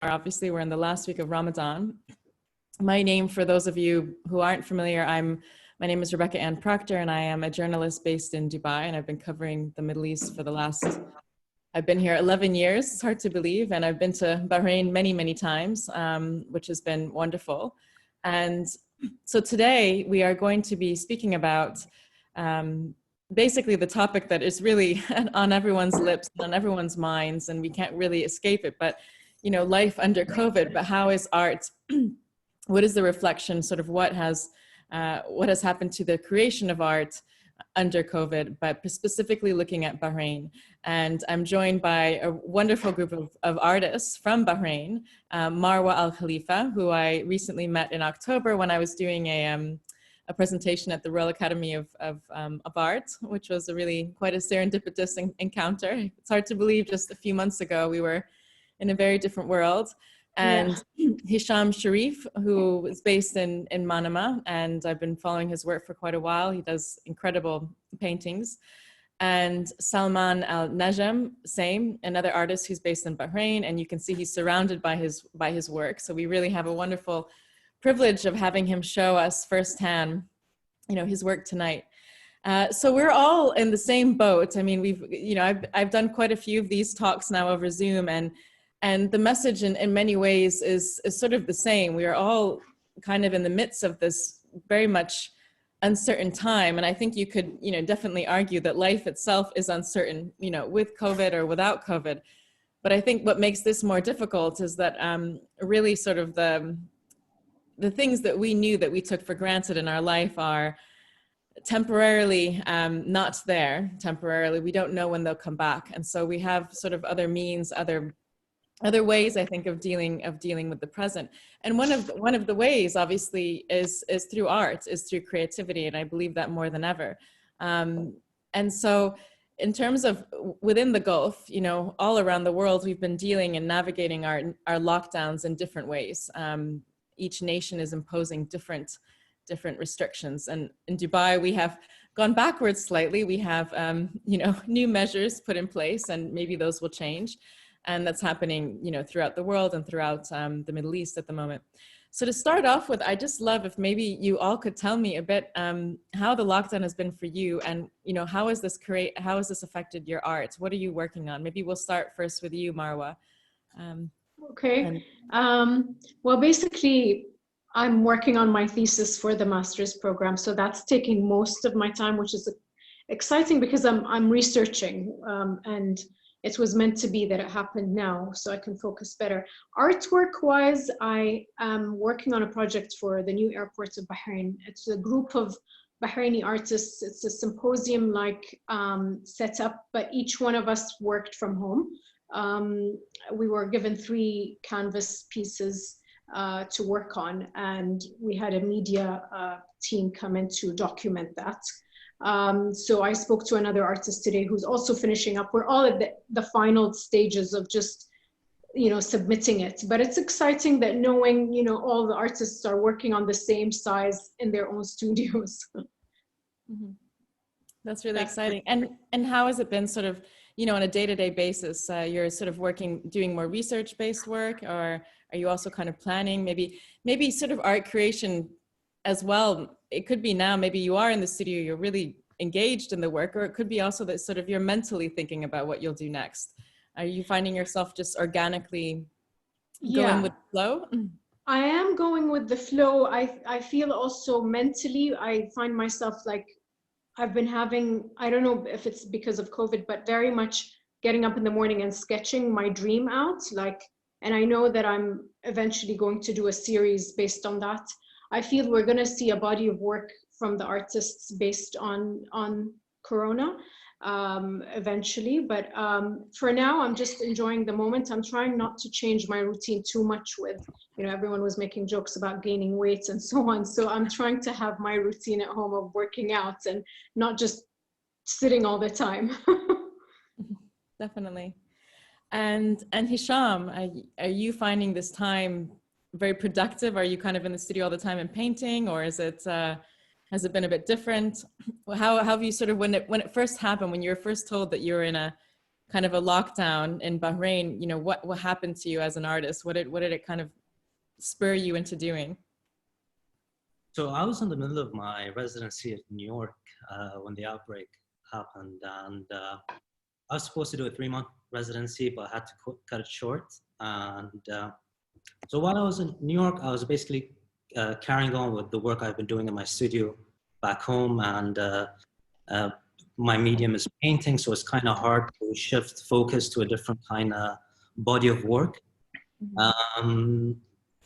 Obviously, we're in the last week of Ramadan. My name, for those of you who aren't familiar, my name is Rebecca Ann Proctor, and I am a journalist based in Dubai, and I've been covering the Middle East for I've been here 11 years, it's hard to believe, and I've been to Bahrain many, many times, which has been wonderful. And so today we are going to be speaking about basically the topic that is really on everyone's lips, on everyone's minds, and we can't really escape it, but life under COVID. But how is art? What is the reflection, sort of what has happened to the creation of art under COVID, but specifically looking at Bahrain. And I'm joined by a wonderful group of artists from Bahrain, Marwa Al Khalifa, who I recently met in October when I was doing a presentation at the Royal Academy of Art, which was quite a serendipitous encounter. It's hard to believe just a few months ago we were in a very different world. And Hisham Sharif, who is based in Manama, and I've been following his work for quite a while. He does incredible paintings. And Salman Al Najam, same, another artist who's based in Bahrain, and you can see he's surrounded by his work. So we really have a wonderful privilege of having him show us firsthand, his work tonight. So we're all in the same boat. I mean, I've done quite a few of these talks now over Zoom, and the message in many ways is sort of the same. We are all kind of in the midst of this very much uncertain time. And I think you could, definitely argue that life itself is uncertain, with COVID or without COVID. But I think what makes this more difficult is that really sort of the things that we knew that we took for granted in our life are temporarily not there temporarily. We don't know when they'll come back. And so we have sort of other means, other ways, I think, of dealing with the present. And one of the ways, obviously, is through art, is through creativity, and I believe that more than ever. And so, in terms of within the Gulf, all around the world, we've been dealing and navigating our lockdowns in different ways. Each nation is imposing different restrictions, and in Dubai, we have gone backwards slightly. We have new measures put in place, and maybe those will change. And that's happening, throughout the world and throughout the Middle East at the moment. So to start off with, I just love if maybe you all could tell me a bit how the lockdown has been for you, and how has this affected your art? What are you working on? Maybe we'll start first with you, Marwa. Okay. Well, basically, I'm working on my thesis for the master's program, so that's taking most of my time, which is exciting because I'm researching and it was meant to be that it happened now, so I can focus better. Artwork-wise, I am working on a project for the new airport of Bahrain. It's a group of Bahraini artists. It's a symposium-like setup, but each one of us worked from home. We were given 3 canvas pieces to work on, and we had a media team come in to document that. So I spoke to another artist today who's also finishing up. We're all at the final stages of just, submitting it. But it's exciting that knowing, all the artists are working on the same size in their own studios. Mm-hmm. That's really exciting. And how has it been sort of, on a day-to-day basis? You're sort of doing more research-based work, or are you also kind of planning maybe sort of art creation as well? It could be now, maybe you are in the studio, you're really engaged in the work, or it could be also that sort of you're mentally thinking about what you'll do next. Are you finding yourself just organically going with the flow? I am going with the flow. I feel also mentally, I find myself like I've been having, I don't know if it's because of COVID, but very much getting up in the morning and sketching my dream out. And I know that I'm eventually going to do a series based on that. I feel we're going to see a body of work from the artists based on Corona eventually. But for now, I'm just enjoying the moment. I'm trying not to change my routine too much with, everyone was making jokes about gaining weight and so on. So I'm trying to have my routine at home of working out and not just sitting all the time. Definitely. And Hisham, are you finding this time very productive? Are you kind of in the studio all the time and painting, or is it has it been a bit different? How have you sort of, when it first happened, when you were first told that you were in a kind of a lockdown in Bahrain, what happened to you as an artist? What did it kind of spur you into doing? So I was in the middle of my residency in New York when the outbreak happened, and I was supposed to do a 3-month residency, but I had to cut it short. And so while I was in New York, I was basically carrying on with the work I've been doing in my studio back home, and my medium is painting, so it's kind of hard to shift focus to a different kind of body of work.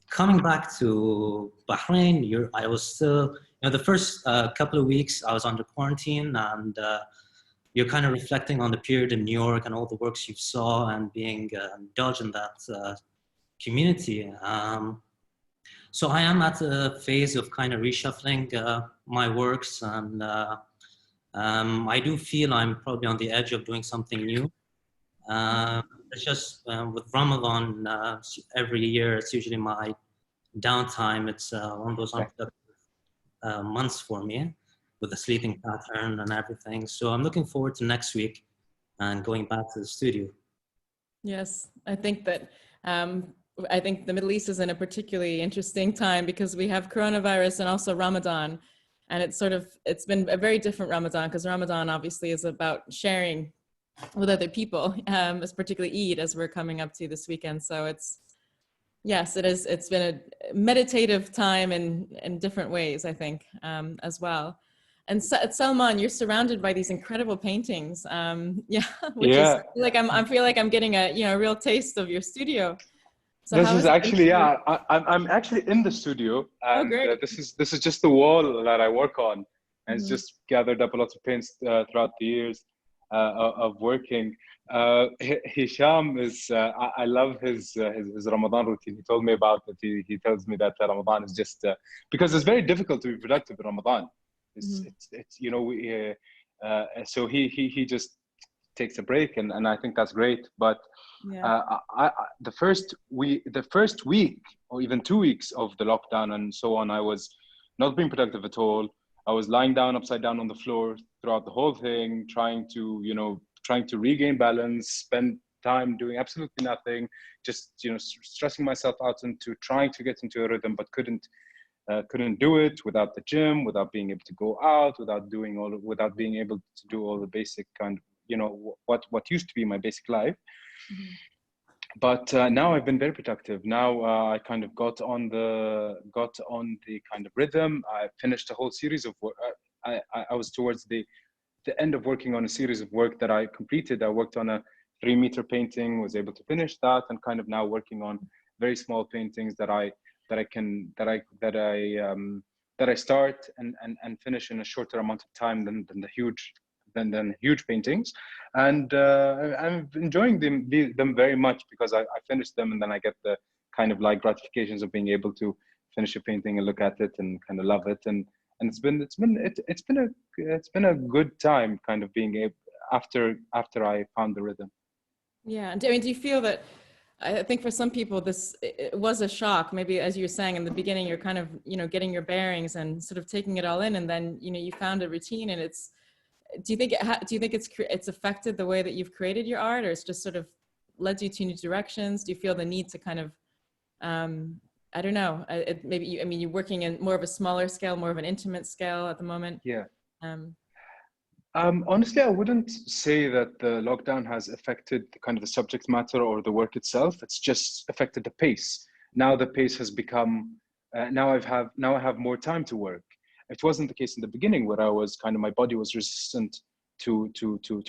Coming back to Bahrain, I was still, the first couple of weeks I was under quarantine, and you're kind of reflecting on the period in New York and all the works you saw and being indulged in that community. So I am at a phase of kind of reshuffling my works, and I do feel I'm probably on the edge of doing something new. It's just with Ramadan, every year, it's usually my downtime. It's one of those unproductive months for me with the sleeping pattern and everything. So I'm looking forward to next week and going back to the studio. Yes, I think that I think the Middle East is in a particularly interesting time because we have coronavirus and also Ramadan. And it's been a very different Ramadan, because Ramadan obviously is about sharing with other people, as particularly Eid, as we're coming up to this weekend. So yes, it is. It's been a meditative time in different ways, I think, as well. And at Salman, you're surrounded by these incredible paintings. Is like I feel like I'm getting a real taste of your studio. So this is actually I'm actually in the studio, and this is just the wall that I work on, and it's just gathered up a lot of paints throughout the years of working. Hisham is I love his Ramadan routine. He told me about it. He tells me that Ramadan is just because it's very difficult to be productive in Ramadan. It's so he just takes a break, and I think that's great. But the first week or even 2 weeks of the lockdown and so on, I was not being productive at all. I was lying down upside down on the floor throughout the whole thing, trying to regain balance, spend time doing absolutely nothing, just stressing myself out into trying to get into a rhythm, but couldn't do it without the gym, without being able to go out, without being able to do all the basic kind of what used to be my basic life. But now I've been very productive. Now I kind of got on the kind of rhythm. I finished a whole series of work. I was towards the end of working on a series of work that I completed. I worked on a 3-meter painting, was able to finish that, and kind of now working on very small paintings that I start and finish in a shorter amount of time than huge paintings, and I'm enjoying them very much because I finish them and then I get the kind of like gratifications of being able to finish a painting and look at it and kind of love it, and it's been a good time kind of being able after I found the rhythm. Yeah, I mean, do you feel that? I think for some people it was a shock. Maybe as you were saying in the beginning, you're kind of getting your bearings and sort of taking it all in, and then you found a routine, and it's. Do you think it's affected the way that you've created your art, or it's just sort of led you to new directions? Do you feel the need to kind of, I don't know, you're working in more of a smaller scale, more of an intimate scale at the moment? Yeah. Honestly, I wouldn't say that the lockdown has affected kind of the subject matter or the work itself. It's just affected the pace. Now the pace has become, now I have more time to work. It wasn't the case in the beginning where I was kind of, my body was resistant to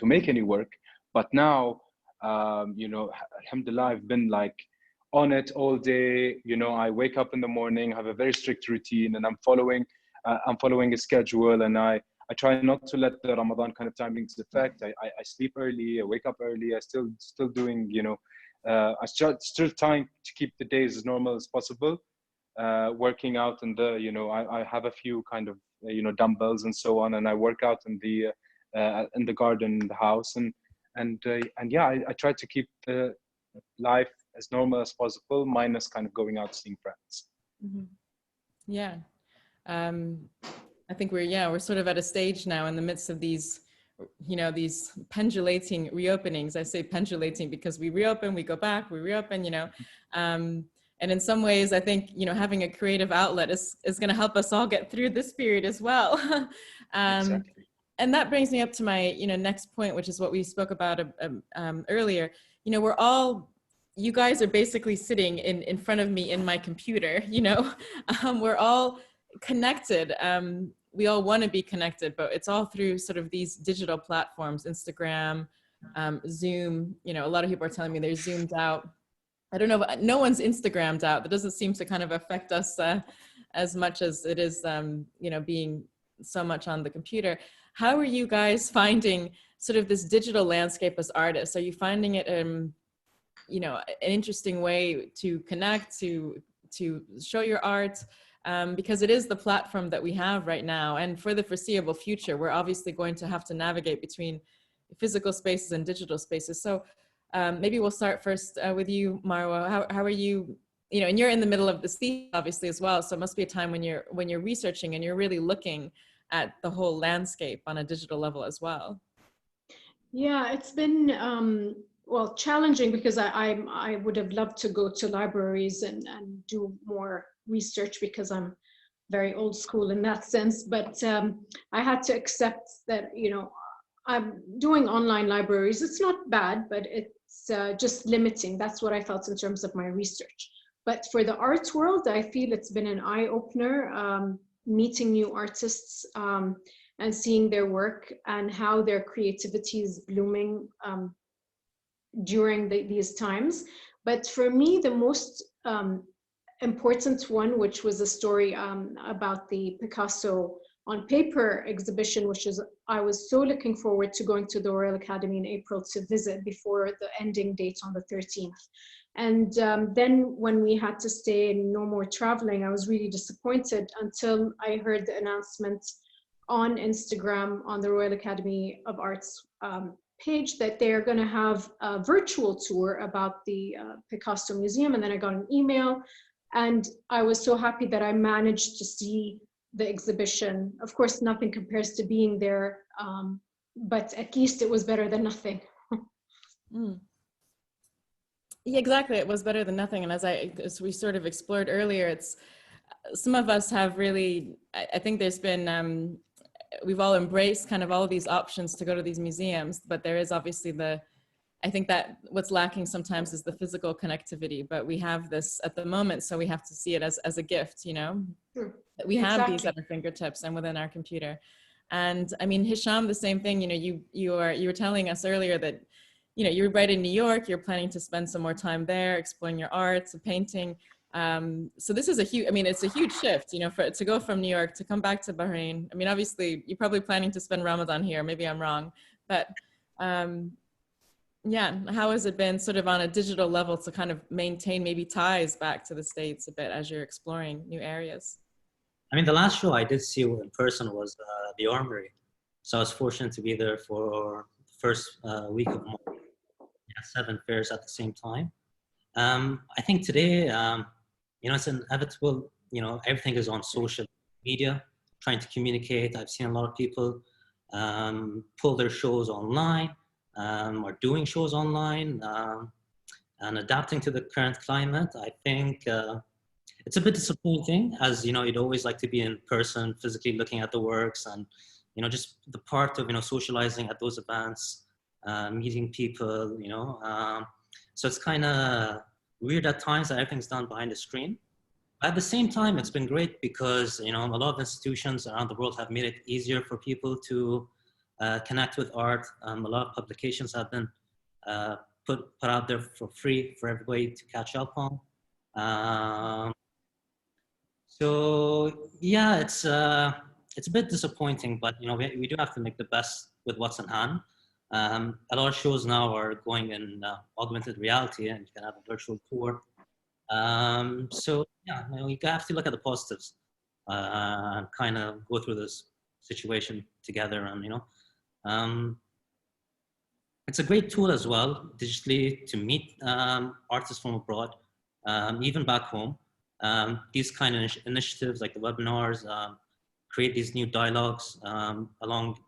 make any work. But now, alhamdulillah, I've been like on it all day. I wake up in the morning, have a very strict routine, and I'm following a schedule, and I try not to let the Ramadan kind of timings affect. I sleep early, I wake up early, I still doing, I still trying to keep the days as normal as possible. Working out in I have a few kind of dumbbells and so on, and I work out in the garden in the house, and yeah, I try to keep the life as normal as possible, minus kind of going out seeing friends. Yeah, I think we're sort of at a stage now in the midst of these you know, these pendulating reopenings. I say pendulating because we reopen, we go back, we reopen, you know. And in some ways, I think, you know, having a creative outlet is going to help us all get through this period as well. Exactly. And that brings me up to my, you know, next point, which is what we spoke about earlier. You know, we're all, you guys are basically sitting in front of me in my computer, you know. We're all connected. We all want to be connected, but it's all through sort of these digital platforms, Instagram, Zoom. You know, a lot of people are telling me they're Zoomed out. I don't know, but no one's Instagrammed out. That doesn't seem to kind of affect us as much as it is, you know, being so much on the computer. How are you guys finding sort of this digital landscape as artists? Are you finding it, you know, an interesting way to connect, to show your art? Because it is the platform that we have right now. And for the foreseeable future, we're obviously going to have to navigate between physical spaces and digital spaces. So maybe we'll start first with you, Marwa. How are you, you know, and you're in the middle of the thesis obviously as well. So it must be a time when you're researching and you're really looking at the whole landscape on a digital level as well. Yeah, it's been well, challenging because I would have loved to go to libraries and do more research because I'm very old school in that sense. But I had to accept that, you know, I'm doing online libraries. It's not bad, but it's just limiting. That's what I felt in terms of my research. But for the arts world, I feel it's been an eye-opener, meeting new artists and seeing their work and how their creativity is blooming during these times. But for me, the most important one, which was a story about the Picasso on paper exhibition, which is, I was so looking forward to going to the Royal Academy in April to visit before the ending date on the 13th. And then when we had to stay and no more traveling, I was really disappointed until I heard the announcement on Instagram on the Royal Academy of Arts page that they're going to have a virtual tour about the Picasso Museum. And then I got an email and I was so happy that I managed to see the exhibition. Of course, nothing compares to being there, but at least it was better than nothing. Yeah, exactly. It was better than nothing. And as we sort of explored earlier, it's, some of us have really, I think there's been, we've all embraced kind of all of these options to go to these museums, but there is obviously I think that what's lacking sometimes is the physical connectivity, but we have this at the moment, so we have to see it as a gift, you know? Sure. We have Exactly. these at our fingertips and within our computer. And I mean, Hisham, the same thing, you know, you were telling us earlier that, you know, you're right in New York, you're planning to spend some more time there, exploring your art, painting. So this is a huge, I mean, it's a huge shift, you know, to go from New York to come back to Bahrain. I mean, obviously you're probably planning to spend Ramadan here, maybe I'm wrong, but yeah, how has it been sort of on a digital level to kind of maintain maybe ties back to the States a bit as you're exploring new areas? I mean, the last show I did see in person was the Armory. So I was fortunate to be there for the first week of March. Yeah, 7 fairs at the same time. I think today, you know, it's inevitable, you know, everything is on social media, trying to communicate. I've seen a lot of people pull their shows online, or doing shows online, and adapting to the current climate. I think it's a bit disappointing, as, you know, you'd always like to be in person, physically looking at the works, and, you know, just the part of, you know, socializing at those events, meeting people, you know. So it's kind of weird at times that everything's done behind the screen. At the same time, it's been great because, you know, a lot of institutions around the world have made it easier for people to connect with art. A lot of publications have been put out there for free for everybody to catch up on. So yeah, it's a bit disappointing, but, you know, we do have to make the best with what's in hand. A lot of shows now are going in augmented reality, and you can have a virtual tour. So yeah, you know, you have to look at the positives and kind of go through this situation together. And, you know, it's a great tool as well, digitally, to meet artists from abroad, even back home. These kind of initiatives like the webinars create these new dialogues along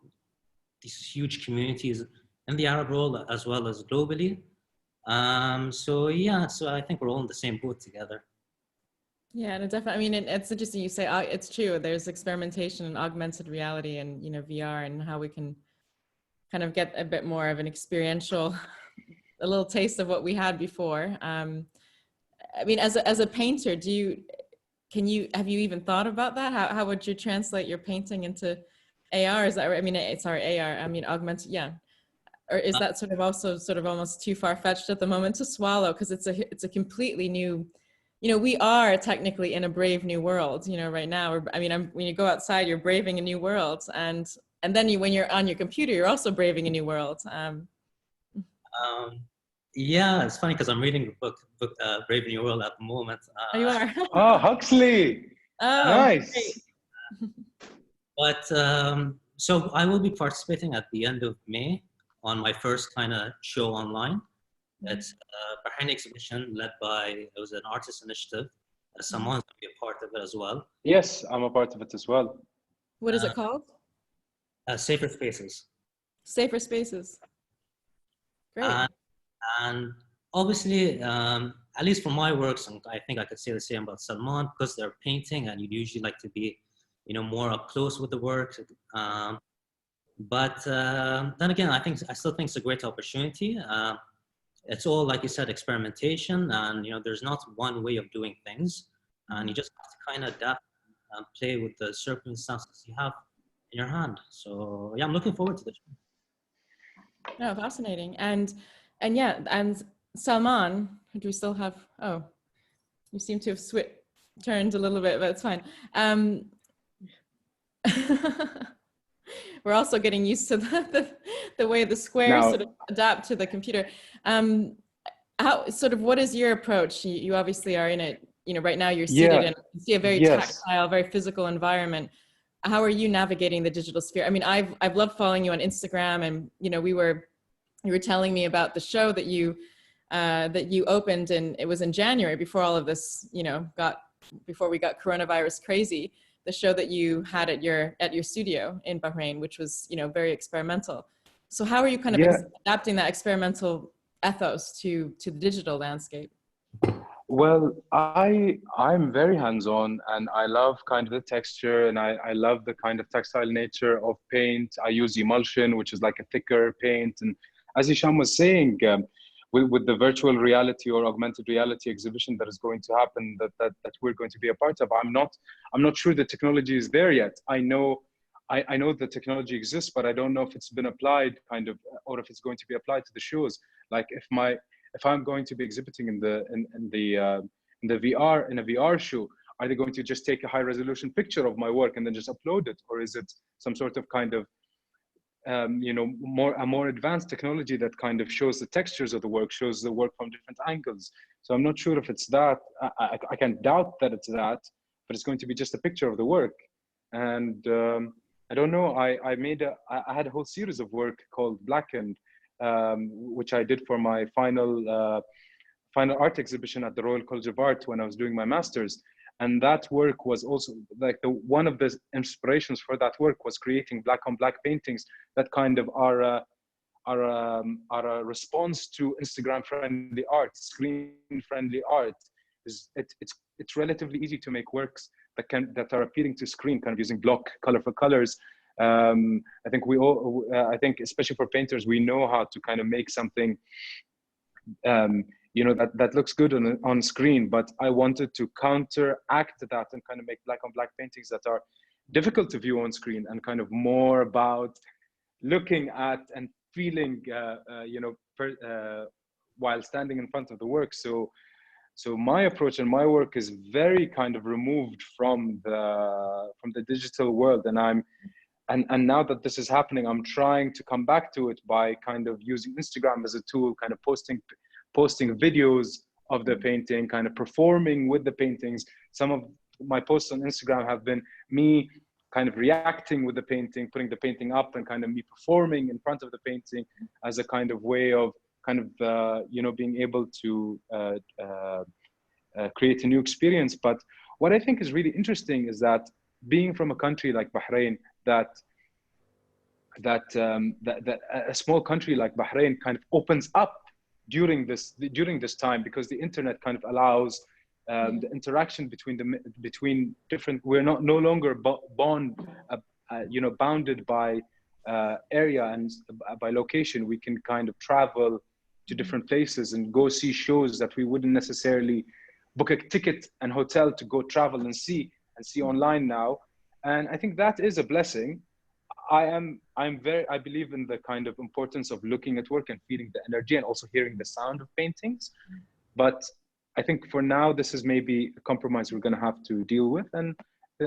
these huge communities in the Arab world as well as globally. So yeah, so I think we're all in the same boat together. Yeah, and definitely, I mean, it's interesting you say, it's true. There's experimentation in augmented reality and, you know, VR, and how we can kind of get a bit more of an experiential, a little taste of what we had before. I mean, as a painter, have you even thought about that? How would you translate your painting into AR? Is that right? I mean, sorry, AR, I mean, augmented, yeah. Or is that sort of also sort of almost too far-fetched at the moment to swallow? Because it's a completely new, you know, we are technically in a brave new world, you know, right now. I mean, when you go outside, you're braving a new world. And then when you're on your computer, you're also braving a new world. Yeah, it's funny because I'm reading the book Brave New World at the moment. Oh, you are? Oh, Huxley. Oh, Nice. great. But so I will be participating at the end of May on my first kind of show online. It's a Bahrain exhibition led by, it was an artist initiative. Someone's going to be a part of it as well. Yes, I'm a part of it as well. What is it called? Safer Spaces. Safer Spaces. Great. And obviously, at least for my works, and I think I could say the same about Salman, because they're painting and you'd usually like to be, you know, more up close with the work. But then again, I still think it's a great opportunity. It's all, like you said, experimentation, and you know, there's not one way of doing things, and you just have to kind of adapt and play with the circumstances you have in your hand. So yeah, I'm looking forward to this. No, fascinating. And yeah, and Salman, do we still have, oh, you seem to have turned a little bit, but it's fine. We're also getting used to the way the squares sort of adapt to the computer. What is your approach? You obviously are in it, you know, right now you're seated in, you see a very tactile, very physical environment. How are you navigating the digital sphere? I mean, I've loved following you on Instagram, and you know, you were telling me about the show that you opened, and it was in January, before all of this, you know, before we got coronavirus crazy. The show that you had at your studio in Bahrain, which was, you know, very experimental. So how are you kind of adapting that experimental ethos to the digital landscape? Well, I'm very hands-on, and I love kind of the texture, and I love the kind of textile nature of paint. I use emulsion, which is like a thicker paint. And as Hisham was saying, with the virtual reality or augmented reality exhibition that is going to happen, that we're going to be a part of, I'm not sure the technology is there yet. I know the technology exists, but I don't know if it's been applied kind of, or if it's going to be applied to the shows. Like if I'm going to be exhibiting in the VR, in a VR show, are they going to just take a high resolution picture of my work and then just upload it, or is it some sort of kind of you know, a more advanced technology that kind of shows the textures of the work, shows the work from different angles? So I'm not sure if it's that. I can't doubt that it's that, but it's going to be just a picture of the work. And I don't know. I had a whole series of work called Blackened, which I did for my final art exhibition at the Royal College of Art when I was doing my master's. And that work was also like one of the inspirations for that work was creating black on black paintings that kind of are a response to Instagram friendly art, screen friendly art. It's relatively easy to make works that are appealing to screen, kind of using block colorful colors. I think I think especially for painters, we know how to kind of make something you know, that looks good on screen, but I wanted to counteract that and kind of make black on black paintings that are difficult to view on screen, and kind of more about looking at and feeling, you know, while standing in front of the work. So my approach and my work is very kind of removed from the digital world, and now that this is happening, I'm trying to come back to it by kind of using Instagram as a tool, kind of posting videos of the painting, kind of performing with the paintings. Some of my posts on Instagram have been me kind of reacting with the painting, putting the painting up, and kind of me performing in front of the painting as a kind of way of kind of, you know, being able to create a new experience. But what I think is really interesting is that being from a country like Bahrain, that that a small country like Bahrain kind of opens up during this time, because the internet kind of allows the interaction between different. We're no longer bounded by area and by location. We can kind of travel to different places and go see shows that we wouldn't necessarily book a ticket and hotel to go travel and see online now. And I think that is a blessing. I believe in the kind of importance of looking at work and feeling the energy and also hearing the sound of paintings. But I think for now, this is maybe a compromise we're going to have to deal with. And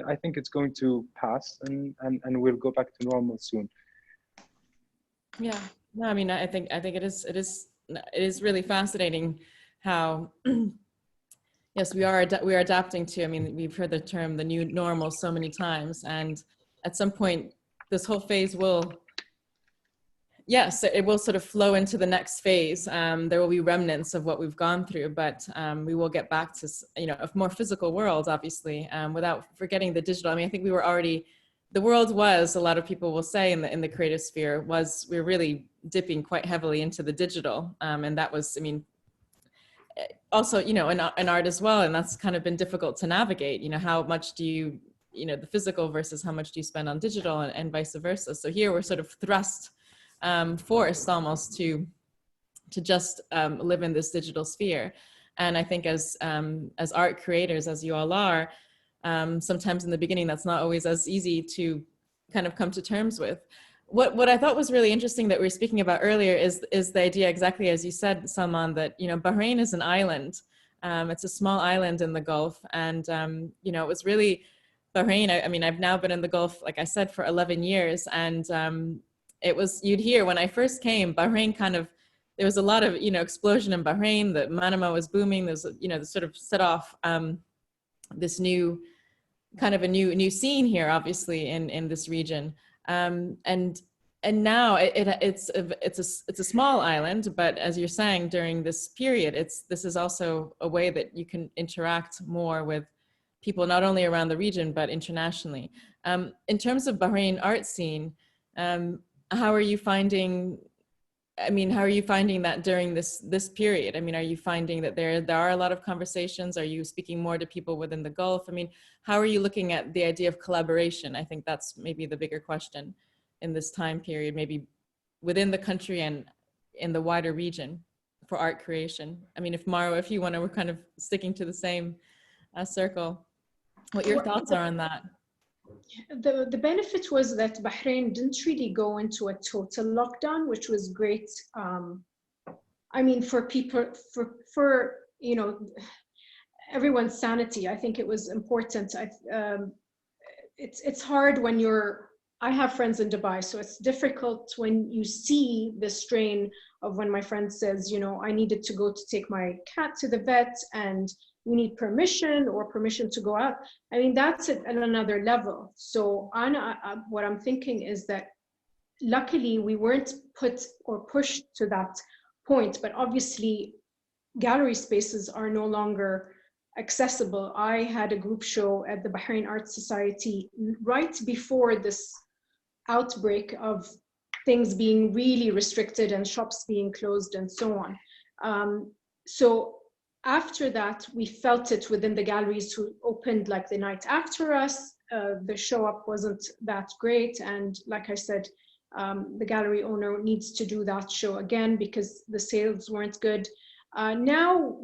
I think it's going to pass, and we'll go back to normal soon. Yeah, no, I mean, I think it is really fascinating how, yes, we are adapting to, I mean, we've heard the term, the new normal so many times. And at some point, this whole phase will, yes, it will sort of flow into the next phase. There will be remnants of what we've gone through, but we will get back to, a more physical world, obviously, without forgetting the digital. I mean, I think we were already, the world was, a lot of people will say in the creative sphere, we're really dipping quite heavily into the digital. And that was, I mean, also, in art as well. And that's kind of been difficult to navigate, how much do you, the physical versus how much do you spend on digital, and vice versa. So here we're sort of forced almost to just live in this digital sphere. And I think as art creators, as you all are, sometimes in the beginning, that's not always as easy to kind of come to terms with. What I thought was really interesting that we were speaking about earlier is the idea, exactly as you said, Salman, that, Bahrain is an island. It's a small island in the Gulf. And, it was really Bahrain. I mean, I've now been in the Gulf, like I said, for 11 years. And it was, you'd hear when I first came, Bahrain kind of, there was a lot of, explosion in Bahrain, that Manama was booming. There's, sort of set off this new, kind of a new scene here, obviously, in this region. And now it's a small island, but as you're saying, during this period, this is also a way that you can interact more with people, not only around the region, but internationally. In terms of Bahrain art scene, how are you finding that during this period? I mean, are you finding that there are a lot of conversations? Are you speaking more to people within the Gulf? I mean, how are you looking at the idea of collaboration? I think that's maybe the bigger question in this time period, maybe within the country and in the wider region for art creation. I mean, if Marwa, if you want to, we're kind of sticking to the same circle. What your thoughts are on that? The benefit was that Bahrain didn't really go into a total lockdown, which was great. I mean, for people, for everyone's sanity, I think it was important. It's hard when I have friends in Dubai, so it's difficult when you see the strain of when my friend says, I needed to go to take my cat to the vet and we need permission to go out. I mean, that's at another level. So what I'm thinking is that luckily we weren't put or pushed to that point, but obviously gallery spaces are no longer accessible. I had a group show at the Bahrain Art Society right before this outbreak of things being really restricted and shops being closed and so on. So after that, we felt it within the galleries who opened like the night after us. The show up wasn't that great. And like I said, the gallery owner needs to do that show again because the sales weren't good. Now,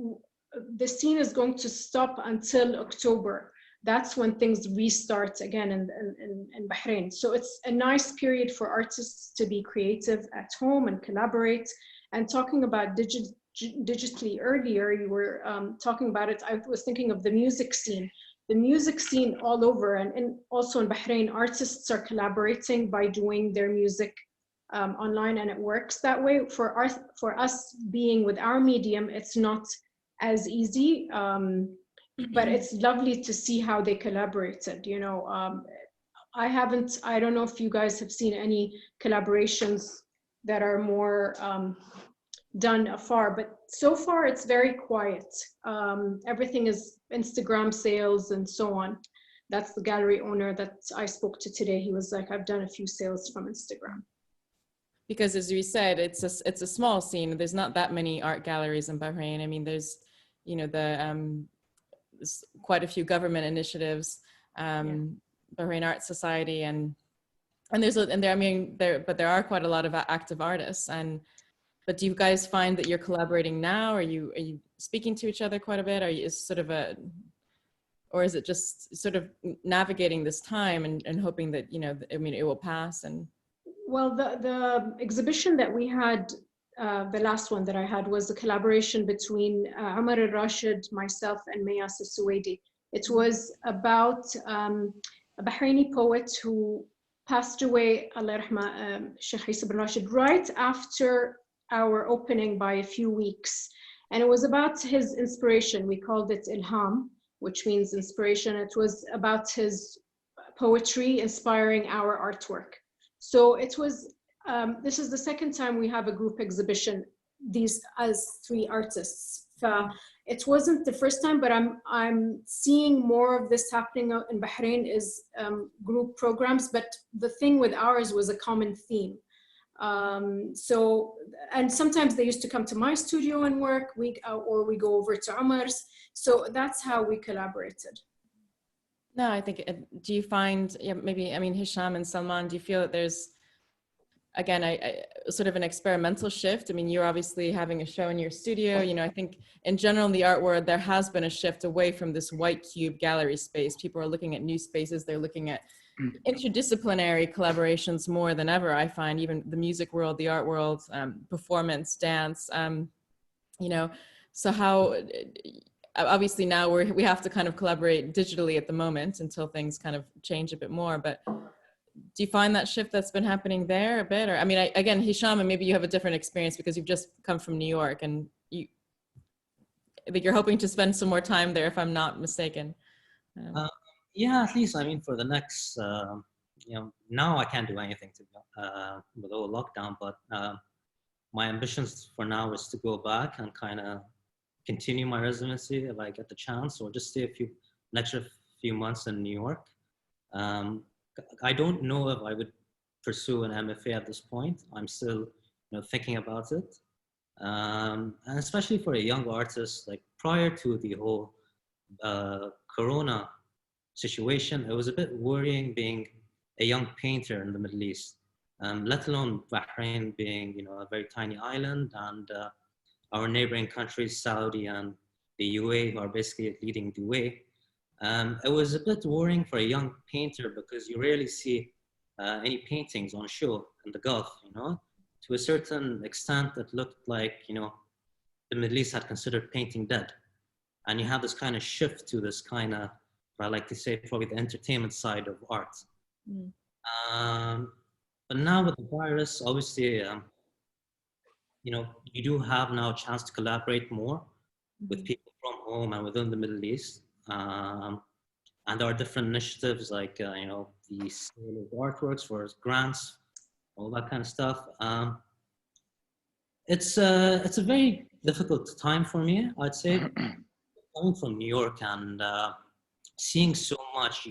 the scene is going to stop until October. That's when things restart again in Bahrain. So it's a nice period for artists to be creative at home and collaborate. And talking about digitally earlier, you were talking about it. I was thinking of the music scene. The music scene all over, and also in Bahrain, artists are collaborating by doing their music online, and it works that way. For us being with our medium, it's not as easy, but it's lovely to see how they collaborated. I don't know if you guys have seen any collaborations that are more done afar, but so far it's very quiet. Everything is Instagram sales and so on. That's the gallery owner that I spoke to today. He was like, I've done a few sales from Instagram. Because as we said, it's a small scene. There's not that many art galleries in Bahrain. I mean, there's, there's quite a few government initiatives, Bahrain Art Society, and there are quite a lot of active artists. But do you guys find that you're collaborating now? Are you speaking to each other quite a bit? Or is it just sort of navigating this time and hoping that, it will pass? And well, the exhibition that we had, the last one that I had, was a collaboration between Omar al-Rashid, myself, and Mayas al-Suwaidi. It was about a Bahraini poet who passed away, Allah rahma, Sheikh Isa bin Rashid, right after our opening by a few weeks. And it was about his inspiration. We called it Ilham, which means inspiration. It was about his poetry inspiring our artwork. So it was, this is the second time we have a group exhibition, these as 3 artists. It wasn't the first time, but I'm seeing more of this happening in Bahrain is group programs, but the thing with ours was a common theme. And sometimes they used to come to my studio and work, or we go over to Omar's. So that's how we collaborated. No, I think, do you find, maybe, I mean, Hisham and Salman, do you feel that there's, again, sort of an experimental shift? I mean, you're obviously having a show in your studio. I think in general in the art world, there has been a shift away from this white cube gallery space. People are looking at new spaces. They're looking at interdisciplinary collaborations more than ever, I find, even the music world, the art world, performance, dance, so how, obviously now we have to kind of collaborate digitally at the moment until things kind of change a bit more. But do you find that shift that's been happening there a bit? Or, I mean, again, Hisham, and maybe you have a different experience because you've just come from New York and I think you're hoping to spend some more time there, if I'm not mistaken. Yeah, at least, I mean, for the next, now I can't do anything with the lockdown, but my ambitions for now is to go back and kind of continue my residency if I get the chance, or just stay an extra few months in New York. I don't know if I would pursue an MFA at this point. I'm still, thinking about it. And especially for a young artist, like prior to the whole Corona situation, it was a bit worrying being a young painter in the Middle East, let alone Bahrain being, a very tiny island, and our neighboring countries, Saudi and the UAE, are basically leading the way. It was a bit worrying for a young painter because you rarely see any paintings on show in the Gulf, to a certain extent it looked like, the Middle East had considered painting dead. And you have this kind of shift to this kind of, I like to say, probably the entertainment side of art. But now with the virus, obviously, you do have now a chance to collaborate more with people from home and within the Middle East. And there are different initiatives like, the sale of artworks for grants, all that kind of stuff. It's a very difficult time for me, I'd say. Coming from New York and seeing so much,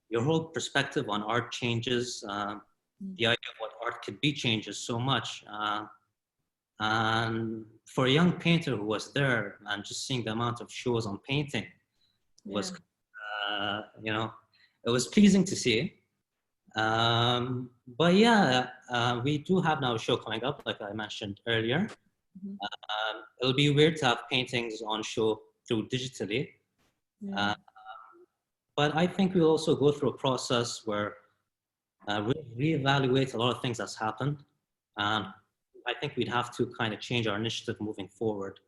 your whole perspective on art changes. The idea of what art could be changes so much. And for a young painter who was there and just seeing the amount of shows on painting was, it was pleasing to see. But yeah, we do have now a show coming up, like I mentioned earlier. It'll be weird to have paintings on show through digitally. But I think we'll also go through a process where we reevaluate a lot of things that's happened. And I think we'd have to kind of change our initiative moving forward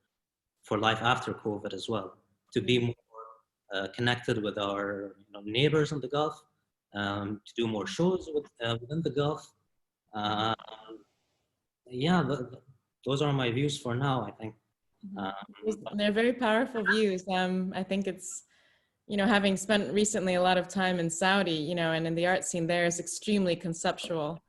for life after COVID as well, to be more connected with our neighbors in the Gulf, to do more shows within the Gulf. Those are my views for now, I think. They're very powerful views. I think it's, having spent recently a lot of time in Saudi, and in the art scene there is extremely conceptual,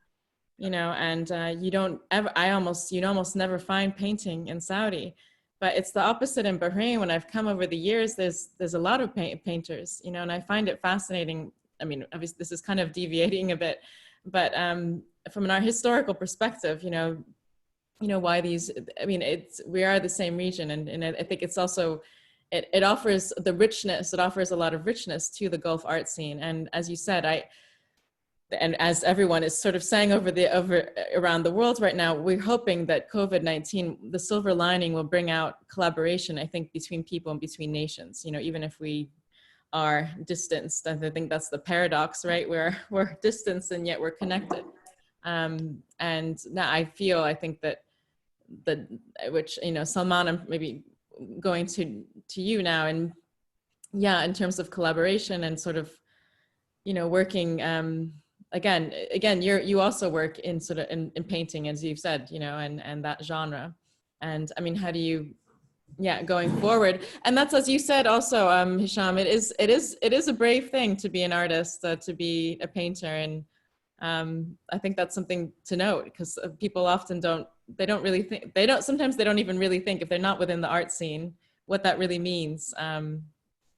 and you'd almost never find painting in Saudi. But it's the opposite in Bahrain. When I've come over the years, there's a lot of painters, and I find it fascinating. I mean, obviously this is kind of deviating a bit, but from an art historical perspective, why these, I mean, we are the same region, and I think it's also, it offers the richness, it offers a lot of richness to the Gulf art scene. And as you said, and as everyone is sort of saying around the world right now, we're hoping that COVID-19, the silver lining, will bring out collaboration, I think, between people and between nations, even if we are distanced. I think that's the paradox, right? We're distanced and yet we're connected. And now I think that which, Salman, I'm maybe going to you now, and yeah, in terms of collaboration and sort of, working, again, you also work in sort of in painting, as you've said, and that genre. And I mean, how do you, going forward? And that's, as you said also, Hisham, it is a brave thing to be an artist, to be a painter. And I think that's something to note, because people often sometimes they don't even really think, if they're not within the art scene, what that really means,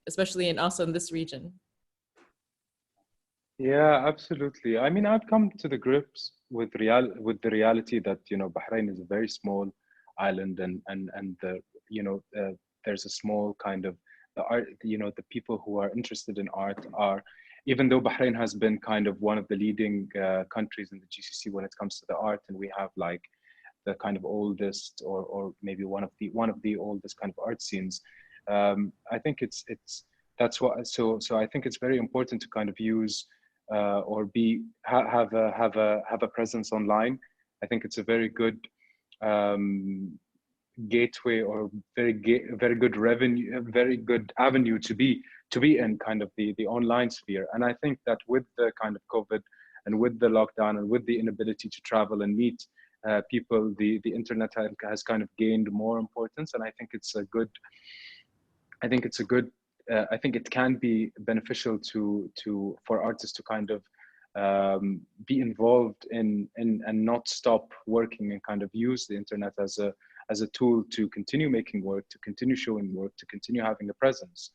especially also in this region. Yeah, absolutely. I mean, I've come to the grips with the reality that, Bahrain is a very small island, and there's a small kind of the art, the people who are interested in art are, even though Bahrain has been kind of one of the leading countries in the GCC when it comes to the art, and we have like the kind of oldest, or maybe one of the oldest kind of art scenes. I think that's what. So I think it's very important to kind of use or have a presence online. I think it's a very good gateway, or very good revenue, a very good avenue to be in kind of the online sphere. And I think that with the kind of COVID, and with the lockdown, and with the inability to travel and meet people, the internet has kind of gained more importance. And I think I think it can be beneficial for artists to kind of be involved in and not stop working, and kind of use the internet as a tool to continue making work, to continue showing work, to continue having a presence.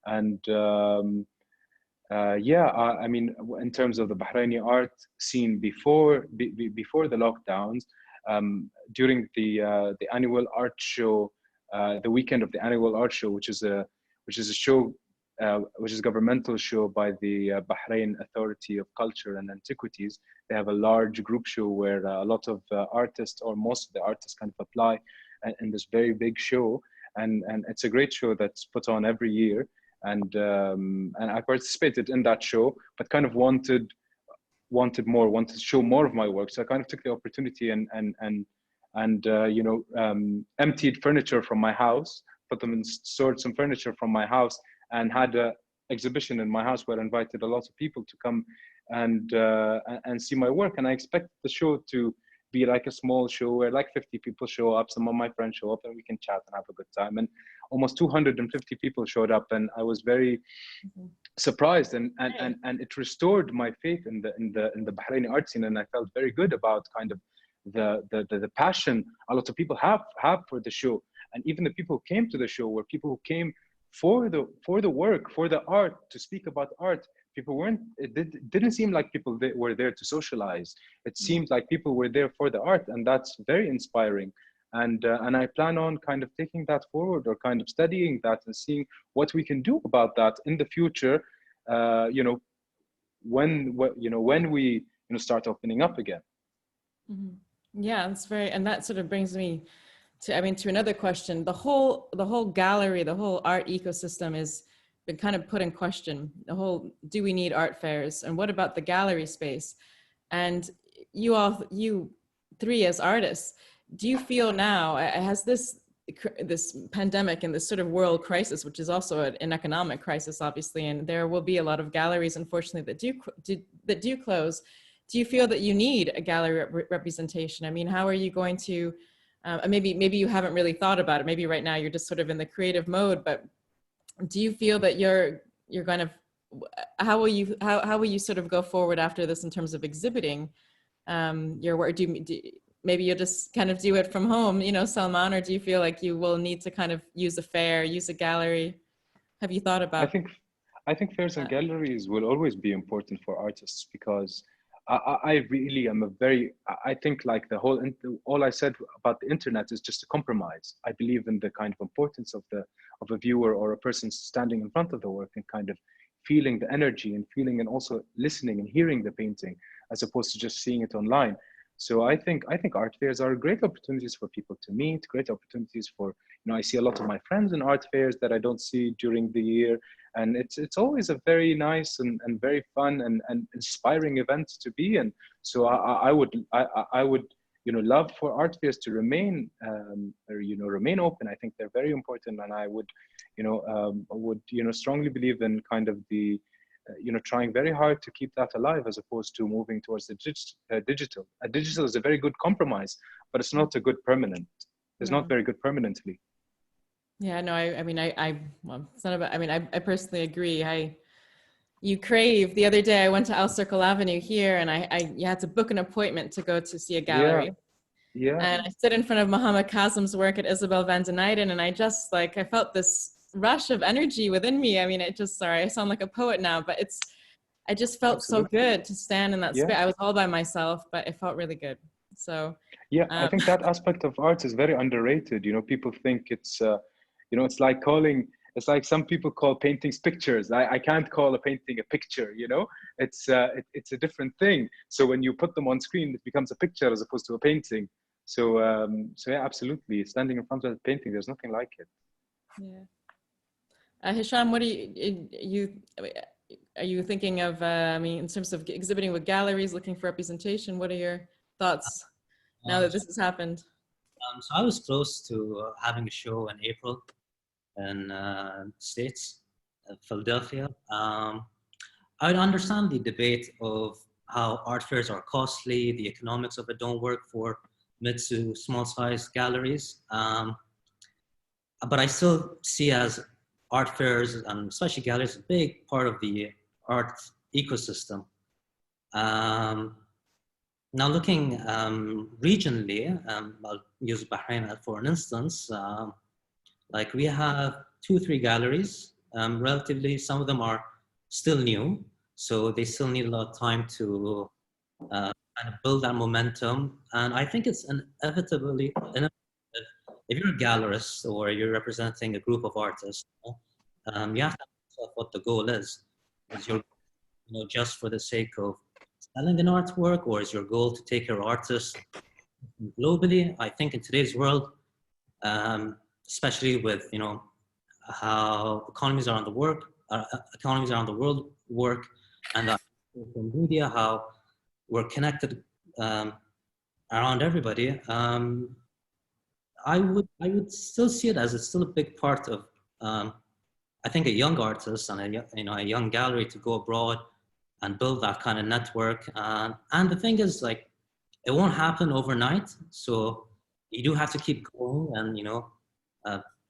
And I mean, in terms of the Bahraini art scene before the lockdowns, during the annual art show, the weekend of the annual art show, which is a show, which is a governmental show by the Bahrain Authority of Culture and Antiquities. They have a large group show where a lot of artists, or most of the artists, kind of apply in this very big show, and it's a great show that's put on every year. And I participated in that show, but kind of wanted to show more of my work. So I kind of took the opportunity and emptied furniture from my house, stored some furniture from my house, and had an exhibition in my house where I invited a lot of people to come and see my work. And I expected the show to be like a small show where like 50 people show up, some of my friends show up, and we can chat and have a good time. And almost 250 people showed up, and I was very surprised, and it restored my faith in the Bahraini art scene, and I felt very good about kind of the passion a lot of people have for the show. And even the people who came to the show were people who came for the work, for the art, to speak about art. It didn't seem like people were there to socialize. It seemed like people were there for the art, and that's very inspiring. And I plan on kind of taking that forward, or kind of studying that and seeing what we can do about that in the future. When we start opening up again. Mm-hmm. Yeah, that's and that sort of brings me to another question. The whole gallery, the whole art ecosystem has been kind of put in question. Do we need art fairs, and what about the gallery space? And you three as artists, do you feel now, has this pandemic and this sort of world crisis, which is also an economic crisis, obviously, and there will be a lot of galleries, unfortunately, that do close. Do you feel that you need a gallery representation? I mean, how are you going to, maybe you haven't really thought about it. Maybe right now you're just sort of in the creative mode, but do you feel that you're going to, how will you sort of go forward after this in terms of exhibiting your work? Maybe you'll just kind of do it from home, Salman, or do you feel like you will need to kind of use a fair, use a gallery? Have you thought about? I think fairs and galleries will always be important for artists, because I really am I think like all I said about the internet is just a compromise. I believe in the kind of importance of a viewer or a person standing in front of the work and kind of feeling the energy and feeling and also listening and hearing the painting as opposed to just seeing it online. So I think art fairs are great opportunities for people to meet, great opportunities for, I see a lot of my friends in art fairs that I don't see during the year. And it's always a very nice and very fun and inspiring event to be in. So I would love for art fairs to remain remain open. I think they're very important, and I would strongly believe in kind of the trying very hard to keep that alive as opposed to moving towards the digital. Digital is a very good compromise, but it's not a good permanent. It's not very good permanently. Yeah, no, well, it's not about, I personally agree. You crave, the other day I went to Al Circle Avenue here, and you had to book an appointment to go to see a gallery. Yeah. And I stood in front of Mohammed Kazem's work at Isabel van den Eyden, and I felt this rush of energy within me. Sorry, I sound like a poet now, but I just felt Absolutely. so good to stand in that space. I was all by myself, but it felt really good. So yeah, I think that aspect of art is very underrated. People think it's it's like some people call paintings pictures. I can't call a painting a picture, it's a different thing. So when you put them on screen, it becomes a picture as opposed to a painting. So yeah, absolutely, standing in front of a painting, there's nothing like it. Yeah. Hisham, what are you thinking of, in terms of exhibiting with galleries, looking for representation? What are your thoughts now that this has happened? So I was close to having a show in April in States, Philadelphia. I would understand the debate of how art fairs are costly, the economics of it don't work for mid to small size galleries. But I still see as art fairs, and especially galleries, a big part of the art ecosystem. Now looking regionally, I'll use Bahrain for an instance. Like we have 2-3 galleries, relatively, some of them are still new, so they still need a lot of time to kind of build that momentum. And I think it's inevitably, if you're a gallerist or you're representing a group of artists, you have to ask yourself what the goal is. Is your, just for the sake of selling an artwork, or is your goal to take your artist globally? I think in today's world, especially with how economies around the world work, and social media, how we're connected around everybody. I would still see it as it's still a big part of I think a young artist and a young gallery to go abroad and build that kind of network. And the thing is, like, it won't happen overnight. So you do have to keep going and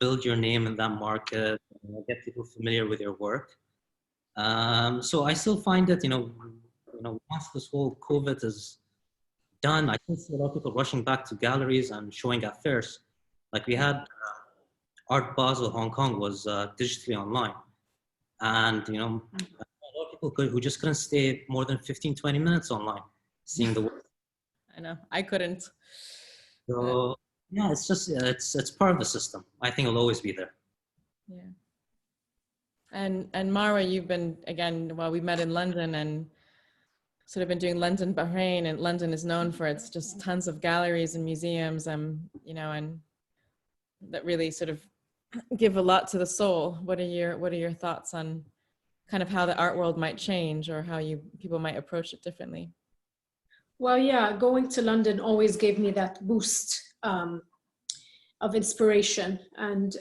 build your name in that market, get people familiar with your work. So I still find that once this whole COVID is done, I can see a lot of people rushing back to galleries and showing at fairs. Like we had Art Basel Hong Kong was digitally online, and a lot of people who just couldn't stay more than 15-20 minutes online seeing the work. I know, I couldn't. So yeah, it's just it's part of the system. I think it'll always be there. Yeah. And Marwa, you've been, again, we met in London and sort of been doing London, Bahrain, and London is known for its just tons of galleries and museums, and that really sort of give a lot to the soul. What are your thoughts on kind of how the art world might change, or how people might approach it differently? Well, yeah, going to London always gave me that boost of inspiration. And,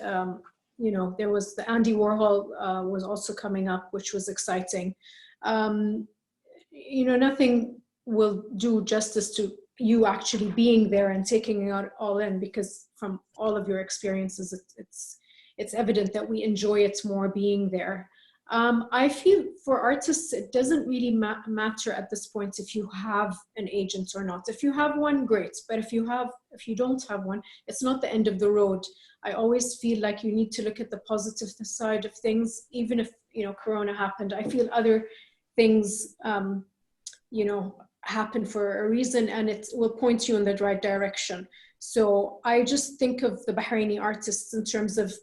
there was the Andy Warhol was also coming up, which was exciting. Nothing will do justice to you actually being there and taking it all in, because from all of your experiences, it's evident that we enjoy it more being there. I feel for artists, it doesn't really matter at this point if you have an agent or not. If you have one, great. But if you don't have one, it's not the end of the road. I always feel like you need to look at the positive side of things. Even if, Corona happened, I feel other things, happen for a reason, and it will point you in the right direction. So I just think of the Bahraini artists in terms of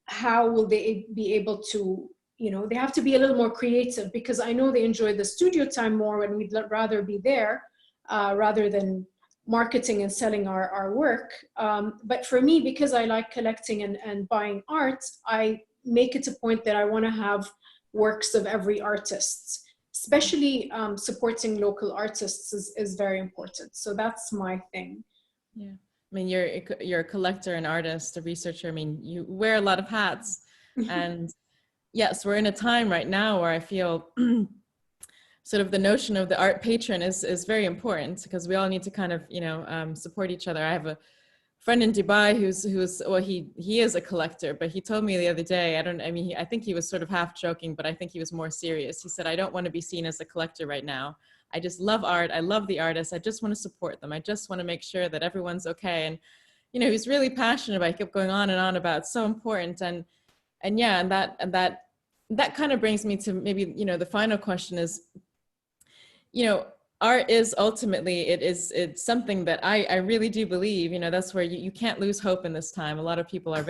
how will they be able to, they have to be a little more creative, because I know they enjoy the studio time more, and we'd rather be there rather than marketing and selling our work. But for me, because I like collecting and buying art, I make it a point that I want to have works of every artist, especially supporting local artists is very important. So that's my thing. Yeah. I mean, you're a collector, an artist, a researcher. I mean, you wear a lot of hats. And yes, we're in a time right now where I feel sort of the notion of the art patron is very important, because we all need to kind of, support each other. I have a friend in Dubai who's well, he is a collector, but he told me the other day, I think he was sort of half joking, but I think he was more serious. He said, I don't want to be seen as a collector right now. I just love art. I love the artists. I just want to support them. I just want to make sure that everyone's okay. And, he's really passionate about it. He kept going on and on about it's so important. And that kind of brings me to maybe, the final question is, art is ultimately, it's something that I really do believe, that's where you can't lose hope in this time. A lot of people are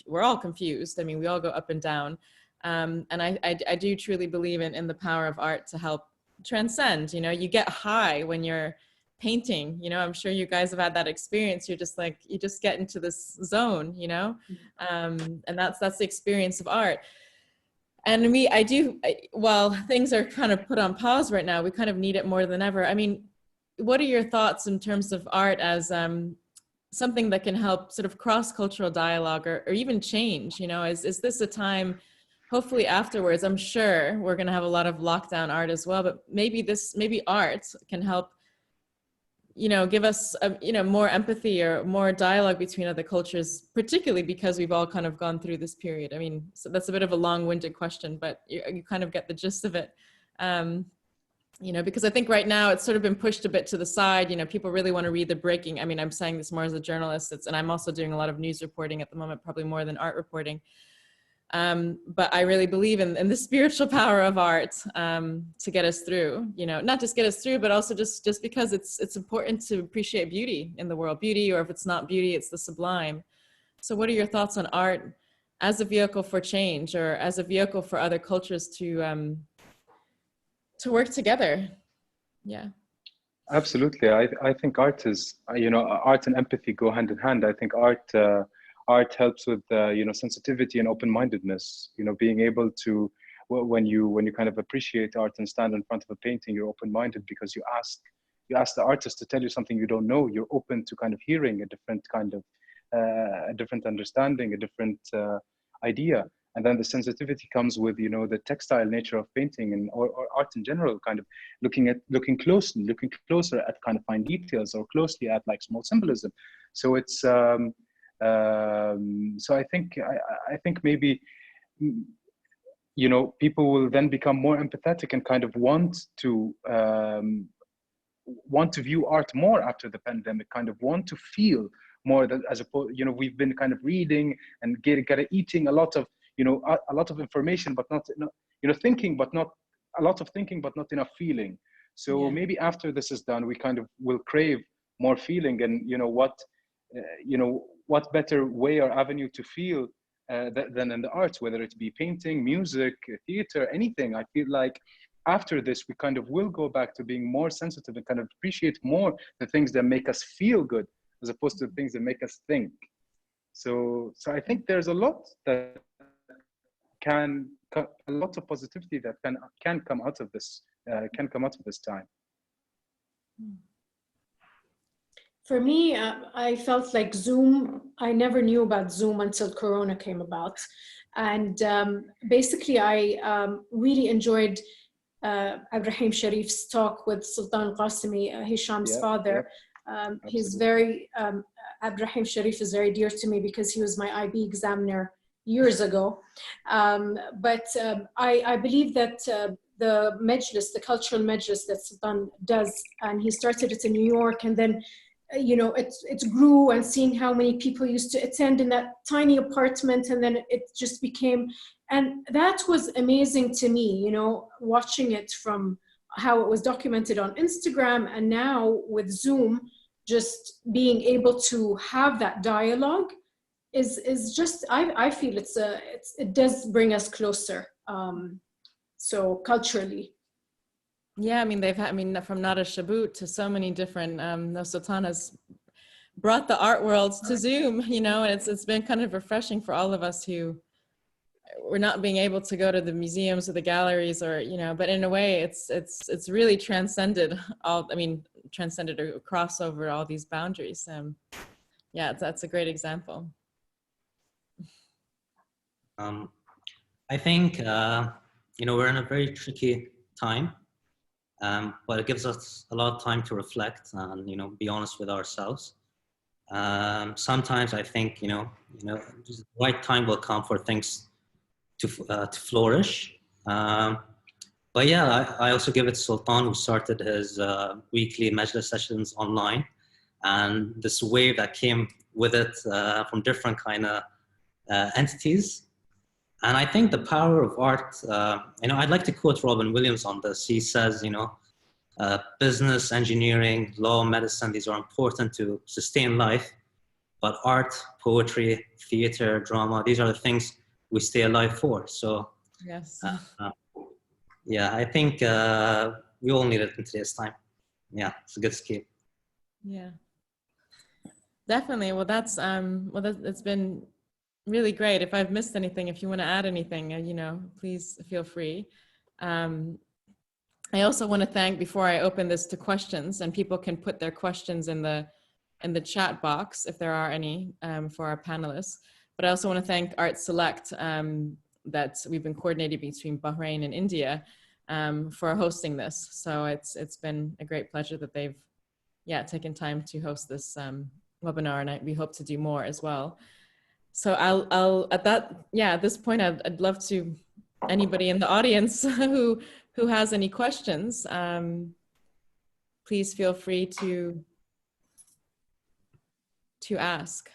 we're all confused. I mean, we all go up and down. And I do truly believe in the power of art to help transcend. You get high when you're painting. I'm sure you guys have had that experience. You're just like, you just get into this zone, and that's the experience of art. And while things are kind of put on pause right now, we kind of need it more than ever. I mean, what are your thoughts in terms of art as something that can help sort of cross-cultural dialogue or even change? Is this a time, hopefully afterwards, I'm sure we're going to have a lot of lockdown art as well, but maybe art can help, give us, more empathy or more dialogue between other cultures, particularly because we've all kind of gone through this period. I mean, so that's a bit of a long-winded question, but you kind of get the gist of it. Because I think right now it's sort of been pushed a bit to the side. People really want to read the breaking. I mean, I'm saying this more as a journalist, and I'm also doing a lot of news reporting at the moment, probably more than art reporting. But I really believe in the spiritual power of art to get us through, not just get us through, but also just because it's important to appreciate beauty in the world, beauty, or if it's not beauty, it's the sublime. So what are your thoughts on art as a vehicle for change, or as a vehicle for other cultures to work together? Yeah. Absolutely. I think art is, art and empathy go hand in hand. I think art helps with sensitivity and open-mindedness, being able to, when you kind of appreciate art and stand in front of a painting, you're open-minded because you ask the artist to tell you something you don't know. You're open to kind of hearing a different kind of a different understanding, a different idea. And then the sensitivity comes with the textile nature of painting and or art in general, kind of looking closer at kind of fine details, or closely at like small symbolism. So it's so I think maybe people will then become more empathetic and kind of want to view art more after the pandemic, kind of want to feel more, that as opposed, we've been kind of reading and eating a lot of a lot of information, but not thinking, but not a lot of thinking, but not enough feeling. So maybe after this is done, we kind of will crave more feeling, and what better way or avenue to feel than in the arts, whether it be painting, music, theater, anything. I feel like after this, we kind of will go back to being more sensitive and kind of appreciate more the things that make us feel good, as opposed to the things that make us think. So I think there's a lot that a lot of positivity that can come out of this time. For me, I felt like Zoom, I never knew about Zoom until Corona came about. And basically, I really enjoyed Abdrahim Sharif's talk with Sultan Qasimi, Hisham's father. He's Abdrahim Sharif is very dear to me because he was my IB examiner years ago. But I believe that the Majlis, the cultural Majlis that Sultan does, and he started it in New York, and then it grew, and seeing how many people used to attend in that tiny apartment, and then it just became, and that was amazing to me, watching it from how it was documented on Instagram, and now with Zoom, just being able to have that dialogue is just, I feel it does bring us closer. So culturally. Yeah, I mean, they've had, I mean, from Nada Shabut to so many different, the Sultan has brought the art world to Zoom, you know, and it's been kind of refreshing for all of us who we're not being able to go to the museums or the galleries, or, you know, but in a way it's really transcended all, I mean, transcended or cross over all these boundaries. Yeah, that's a great example. I think, you know, we're in a very tricky time, but it gives us a lot of time to reflect and, you know, be honest with ourselves. Sometimes I think, you know, the right time will come for things to flourish. But yeah, I also give it to Sultan, who started his weekly Majlis sessions online, and this wave that came with it from different kind of entities. And I think the power of art, you know, I'd like to quote Robin Williams on this. He says, you know, business, engineering, law, medicine, these are important to sustain life, but art, poetry, theater, drama, these are the things we stay alive for. So yes, yeah, I think we all need it in today's time. Yeah, it's a good escape. Yeah, definitely. Well, it's been really great. If I've missed anything, if you want to add anything, you know, please feel free. I also want to thank, before I open this to questions, and people can put their questions in the chat box if there are any for our panelists. But I also want to thank Art Select that we've been coordinating between Bahrain and India for hosting this. So it's been a great pleasure that they've taken time to host this webinar, and we hope to do more as well. So I'll at this point, I'd love to, anybody in the audience who has any questions, please feel free to ask.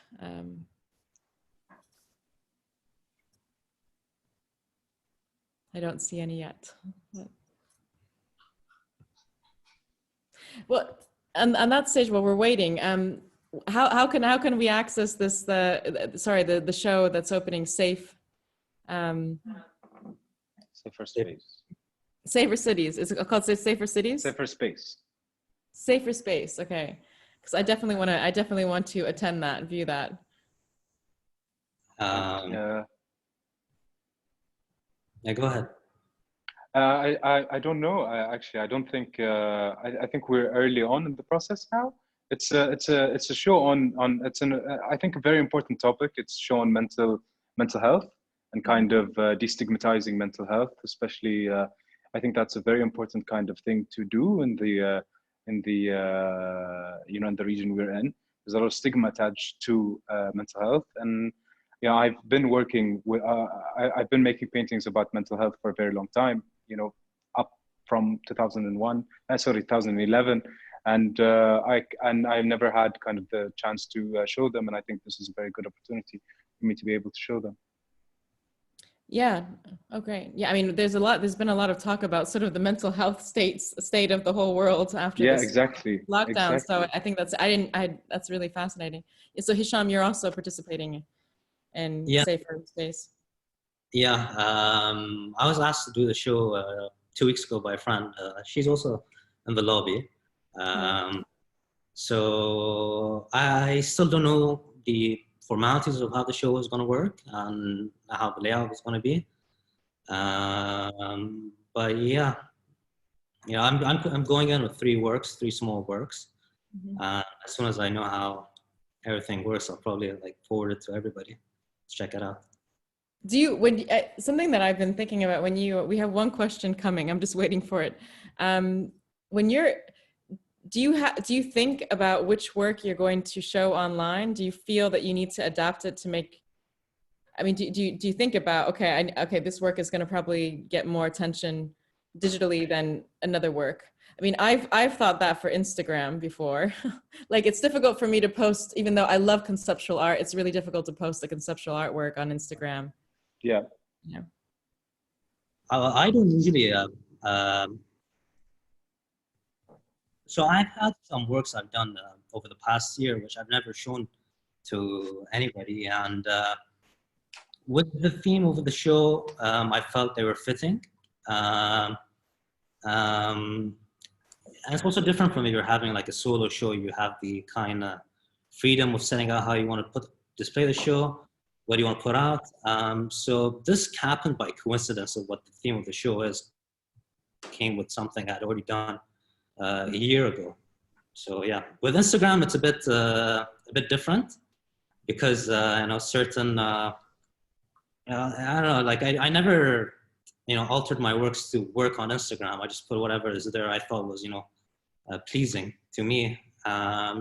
I don't see any yet. Well, on that stage, while we're waiting, how can we access this, the show that's opening Safe? Safer Space. Safer Cities. Is it called Safer Cities? Safer Space. Safer Space. Okay, because I definitely want to attend that, view that. Yeah, go ahead. I don't know. Actually, I don't think. I think we're early on in the process now. It's a show on I think a very important topic. It's show on mental health and kind of destigmatizing mental health, especially. I think that's a very important kind of thing to do in the you know, in the region we're in. There's a lot of stigma attached to mental health, and yeah, I've been working with. I've been making paintings about mental health for a very long time. You know, up from 2011, and I've never had kind of the chance to show them, and I think this is a very good opportunity for me to be able to show them. Yeah. Oh, great. Yeah. I mean, there's been a lot of talk about sort of the mental health state of the whole world after this lockdown. Exactly. So I think that's really fascinating. So Hisham, you're also participating in Safer Space. Yeah. I was asked to do the show 2 weeks ago by a friend. She's also in the lobby. So I still don't know the formalities of how the show is going to work and how the layout is going to be. But yeah, I'm going in with 3 small works. As soon as I know how everything works, I'll probably forward it to everybody. Let's check it out. Do you, something that I've been thinking about we have one question coming, I'm just waiting for it. Do you think about which work you're going to show online? Do you feel that you need to adapt it to make, I mean, do you think about, okay, this work is going to probably get more attention digitally than another work? I mean, I've thought that for Instagram before. It's difficult for me to post, even though I love conceptual art, it's really difficult to post a conceptual artwork on Instagram. Yeah. I don't usually So I've had some works I've done over the past year, which I've never shown to anybody. And with the theme of the show, I felt they were fitting. Um, um, and it's also different from if you're having like a solo show. You have the kind of freedom of setting out how you want to display the show, what do you want to put out. So this happened by coincidence of what the theme of the show is. Came with something I'd already done a year ago. So yeah, with Instagram, it's a bit different because certain I don't know, like I never altered my works to work on Instagram. I just put whatever is there I thought was pleasing to me.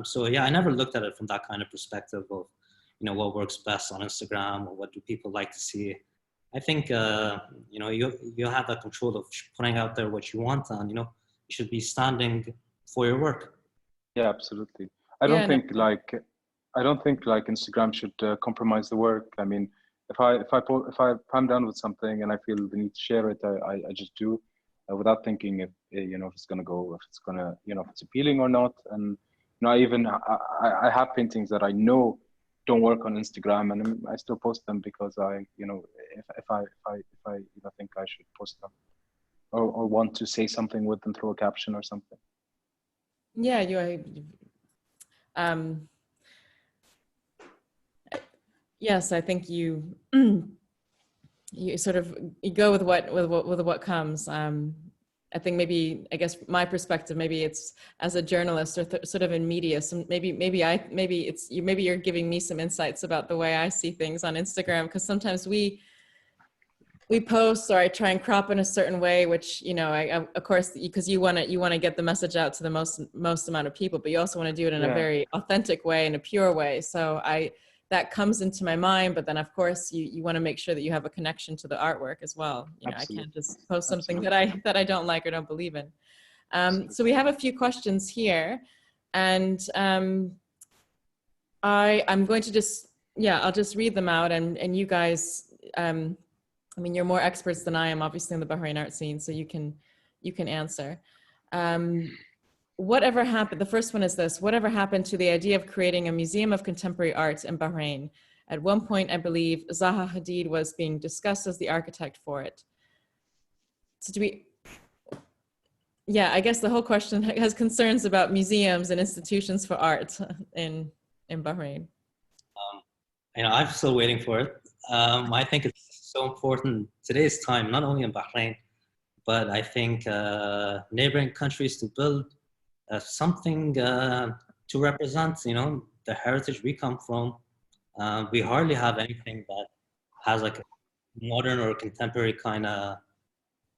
So yeah, I never looked at it from that kind of perspective of what works best on Instagram or what do people like to see. I think you have that control of putting out there what you want, and you should be standing for your work. Yeah, absolutely. I don't think Instagram should compromise the work. I mean, if I'm done with something and I feel the need to share it, I just do without thinking if it's gonna go, if it's gonna if it's appealing or not. And I have paintings that I know don't work on Instagram, and I still post them because if I think I should post them or want to say something with them through a caption or something. Yeah, yes, I think you sort of go with what comes. I think I guess my perspective, maybe it's as a journalist or sort of in media. So maybe you're giving me some insights about the way I see things on Instagram, because sometimes we post, or I try and crop in a certain way, which I of course, because you want to get the message out to the most amount of people, but you also want to do it in a very authentic way, in a pure way. So that comes into my mind, but then of course you want to make sure that you have a connection to the artwork as well. I can't just post something that I don't like or don't believe in. So we have a few questions here, and I'm going to I'll just read them out, and you guys, I mean, you're more experts than I am, obviously, in the Bahrain art scene, so you can answer. Whatever happened, the first one is this: whatever happened to the idea of creating a museum of contemporary art in Bahrain? At one point, I believe Zaha Hadid was being discussed as the architect for it. So I guess the whole question has concerns about museums and institutions for art in Bahrain. I'm still waiting for it. I think it's so important today's time, not only in Bahrain, but I think neighboring countries, to build something to represent, the heritage we come from. We hardly have anything that has like a modern or contemporary kind of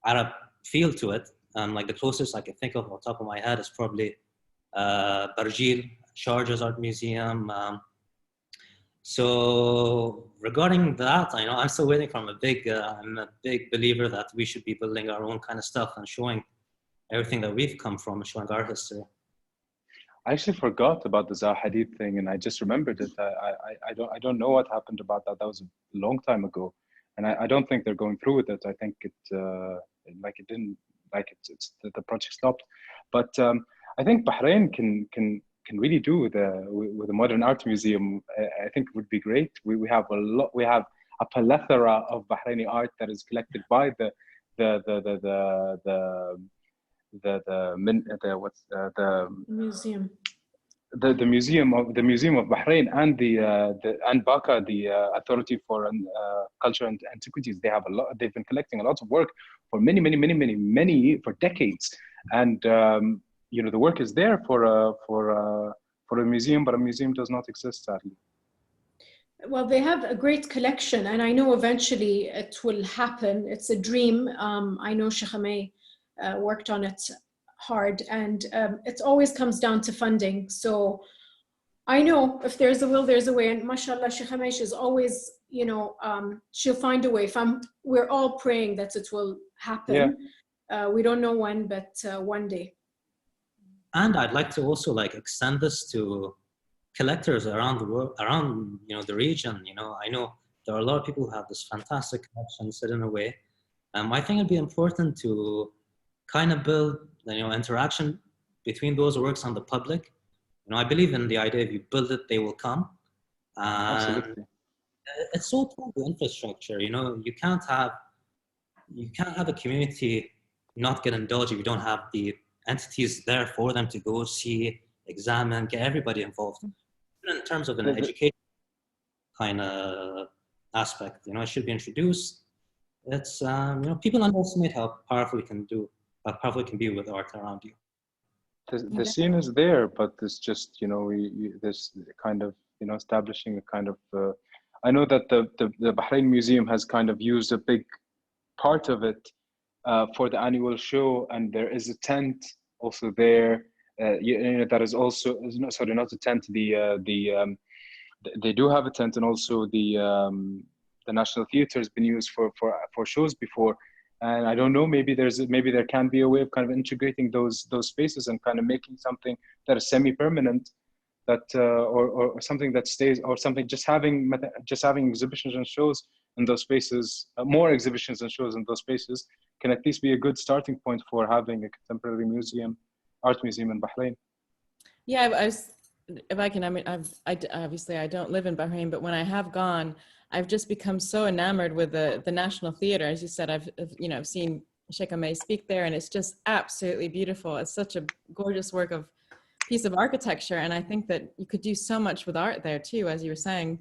Arab feel to it. Like the closest I can think of on top of my head is probably Barjil, Sharjah's Art Museum. So regarding that, I'm still waiting from I'm a big believer that we should be building our own kind of stuff and showing everything that we've come from and showing our history. I actually forgot about the Zaha Hadid thing, and I just remembered it. I don't know what happened about that. That was a long time ago, and I don't think they're going through with it. I think the project stopped. But I think Bahrain can really do with a modern art museum. I think it would be great. We have a plethora of Bahraini art that is collected by the museum. The museum of Bahrain and and BACA, the Authority for Culture and Antiquities. They have they've been collecting a lot of work for many for decades, and the work is there for a museum, but a museum does not exist, sadly. Well, they have a great collection, and I know eventually it will happen. It's a dream. I know Sheikh Hamay worked on it hard, and it always comes down to funding. So I know if there's a will, there's a way, and mashallah, Sheikh Hamay is always, she'll find a way. We're all praying that it will happen. Yeah. We don't know when, but one day. And I'd like to also extend this to collectors around the world, around the region. I know there are a lot of people who have this fantastic collection sit in a way. I think it'd be important to kind of build interaction between those works and the public. You know, I believe in the idea if you build it, they will come. And Absolutely. it's so tough with infrastructure. You know, you can't have a community not get indulged if you don't have the entities there for them to go see, examine, get everybody involved. Even in terms of an education kind of aspect, you know, it should be introduced. It's you know, people underestimate how powerful it can be with art around you. The scene is there, but it's just, you know, this kind of, you know, establishing a kind of I know that the Bahrain Museum has kind of used a big part of it for the annual show, and there is a tent also there. You know, that is also, no, sorry, not a tent. They do have a tent, and also the National Theatre has been used for shows before. And I don't know, maybe there can be a way of kind of integrating those spaces and kind of making something that is semi-permanent, that or something that stays, or something just having exhibitions and shows in those spaces, more exhibitions and shows in those spaces can at least be a good starting point for having a contemporary art museum in Bahrain. Yeah, if I can, I mean, obviously I don't live in Bahrain, but when I have gone, I've just become so enamored with the National Theatre. As you said, I've seen Sheikh Amay speak there, and it's just absolutely beautiful. It's such a gorgeous piece of architecture, and I think that you could do so much with art there too, as you were saying.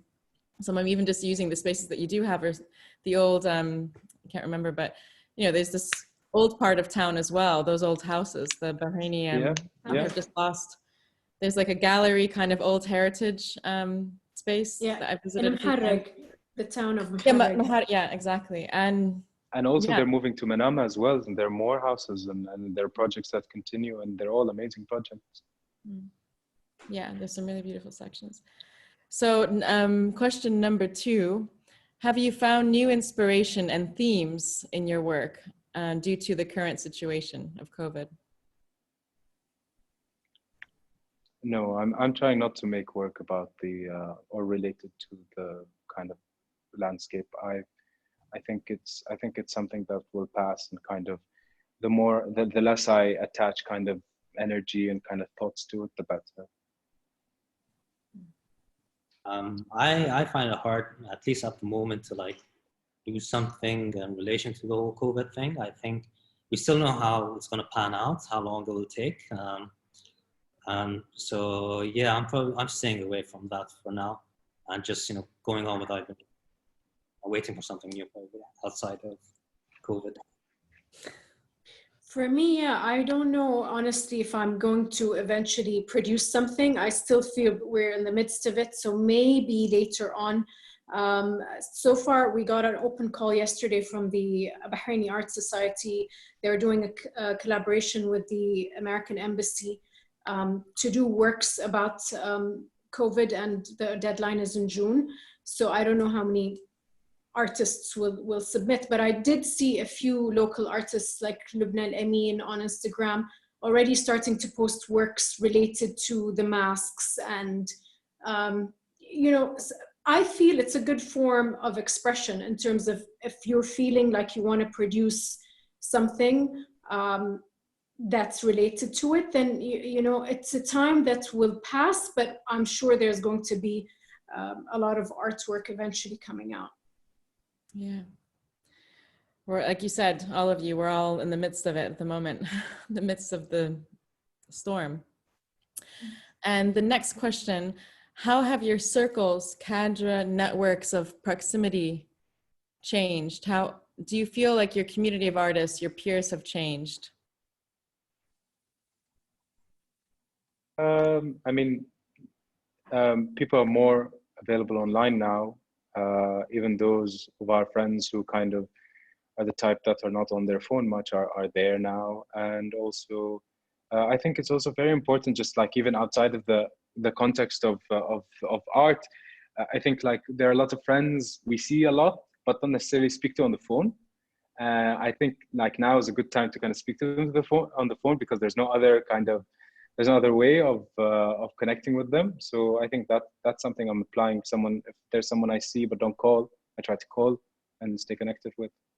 So I'm even just using the spaces that you do have, or the old, I can't remember, but you know, there's this old part of town as well, those old houses, the Bahraini, have just lost. There's like a gallery kind of old heritage space that I visited. The town of Muharraq. Yeah, exactly. And also they're moving to Manama as well, and there are more houses and there are projects that continue, and they're all amazing projects. Yeah, there's some really beautiful sections. So question number 2, have you found new inspiration and themes in your work due to the current situation of COVID? No, I'm trying not to make work about or related to the kind of landscape. I think it's something that will pass, and kind of the less I attach kind of energy and kind of thoughts to it, the better. I find it hard, at least at the moment, to like do something in relation to the whole COVID thing. I think we still know how it's going to pan out, how long it will take. So yeah, I'm staying away from that for now, and just, you know, going on with waiting for something new outside of COVID. For me, yeah, I don't know, honestly, if I'm going to eventually produce something. I still feel we're in the midst of it. So maybe later on. So far, we got an open call yesterday from the Bahraini Art Society. They're doing a collaboration with the American Embassy to do works about COVID, and the deadline is in June. So I don't know how many artists will submit, but I did see a few local artists like Lubna Al-Amin on Instagram already starting to post works related to the masks. And, you know, I feel it's a good form of expression in terms of if you're feeling like you want to produce something that's related to it, then, you know, it's a time that will pass, but I'm sure there's going to be a lot of artwork eventually coming out. Yeah. We're, like you said, all of you, we're all in the midst of it at the moment, the midst of the storm. And the next question, how have your circles, cadre, networks of proximity changed? How do you feel like your community of artists, your peers have changed? I mean, people are more available online now. Even those of our friends who kind of are the type that are not on their phone much are there now. And also, I think it's also very important, just like even outside of the context of art, I think like there are a lot of friends we see a lot, but don't necessarily speak to on the phone. I think like now is a good time to kind of speak to them on the phone, because there's no other way of connecting with them. So I think that's something I'm applying. If there's someone I see but don't call, I try to call and stay connected with.